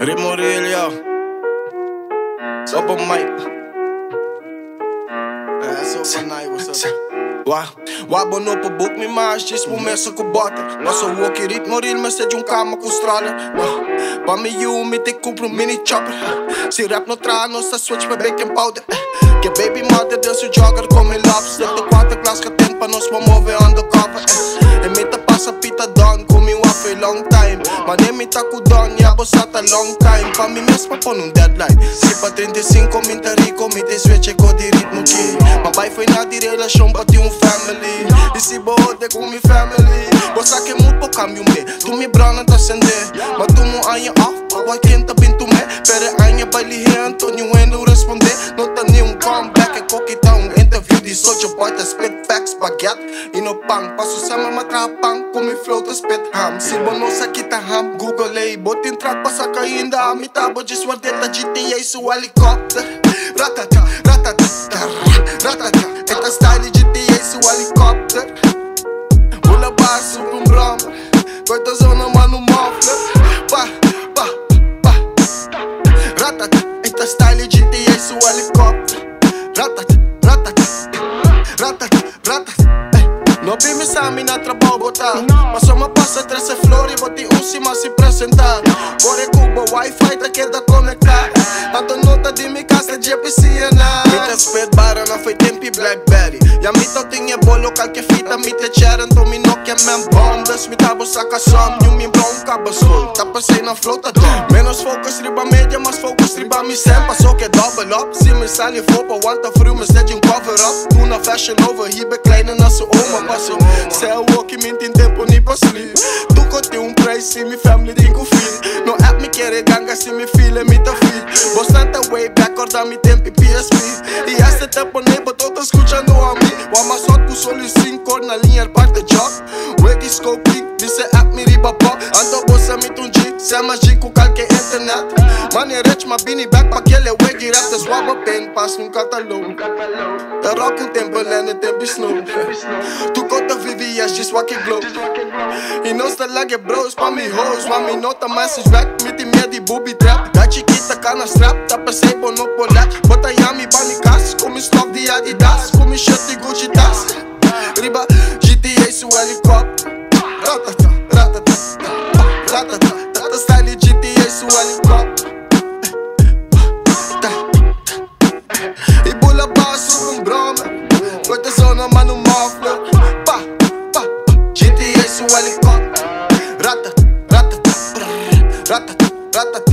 Rimoril, yo. Open mic. That's open night, what's up? Wabă pe buc mi maști, spumesă cu boate. O să walk it moril, message un cama cu strale. Pa mi you, mi te compro un mini chopper. Si rap no trano, să switch pe baking powder. Que baby mother, deu su jogger come lobster. De quarta class că tempa nos mă move undercover. E mi te passa pita don, cu mi waffle long time. Ma ne mi ta cu don, ia bossata long time. Pa mi mes pa pon un deadline. Si pa 35 minta rico, mi te switch co di ritmo que. Ma vai foi na di relação, bati un family. E si bode com mi family. Bossa que mu po cambio me. Tu mi brana ta sende. Ma tu mu aia off, pa wai quenta bintu me. Pere aia bali he Antonio endo responde. Nota ni un comeback e coquita un interview di socio boy ta spit facts baguette. E no pang, passo sama matrapang. Com mi flow ta spit ham. Si bono sa kita ham. Google ei, botin track passa caindo. Amitabo de suardeta GTA su helicóptero. Ratata, ratata, ratata. Eta style GTA su helicóptero. Pula baixo com broma. Corta zona mano mofla. Pa, pa, pa. Ratata. Eta style GTA su helicóptero. Ratata, ratata. Ratata, ratata. No vi mi sami na trabalho botar. Mas só uma passa trece flores, boti cima se apresentar. Bora Cuba, Wi-Fi tá queda conectar. Tanto nota de mi casa de piscina. Mita spit bara na foi tempo Blackberry. Ya mita tinha bolo qualquer fita, mita chera então mi Nokia man bombas. Mita saca som, e mi bom cabo sul. Tá passei na flota dom. Menos focus riba média, mas focus riba mi sempre. Só que double up. Se me sali for pra wanta frio, me sede um cover up. Tu na fashion over, hibe kleine na su oma. Passo, céu walk me tem tempo nem pra sleep. Tu cote price, se mi family tem com filho. No app me querer ganga, se mi filha me tá fit. Bastante way back, corda mi tempo e PSP. E esse tempo nem botou, tá escutando a mim. O amassado com solo 5 na linha, parte job. Weggy scope click, disse app me riba pop. Ando bossa me tunji, se é mágico qualquer internet. Money rich, ma bini back pa aquele weggy rap. Das waba pen, passo num catálogo. Da rock um tempo, lene tempo snow. Tu conta vivias, just walk it glow. E não está lá que bros, pa me hoes. Mami nota message back, me tem medo de booby trap. Da chiquita cana strap, tá passei bom no polar. Bota yami, bani cash, com mi stock de Adidas. Com mi shirt de Gucci tas. Riba, GTA su helicóptero. Ratata, ratata, ratata. Tata style GTA su helicóptero. E bula baixo com broma. Corta zona, mano mofla. Pa, pa, GTA su helicóptero. Ratata, ratata, ratata, ratata.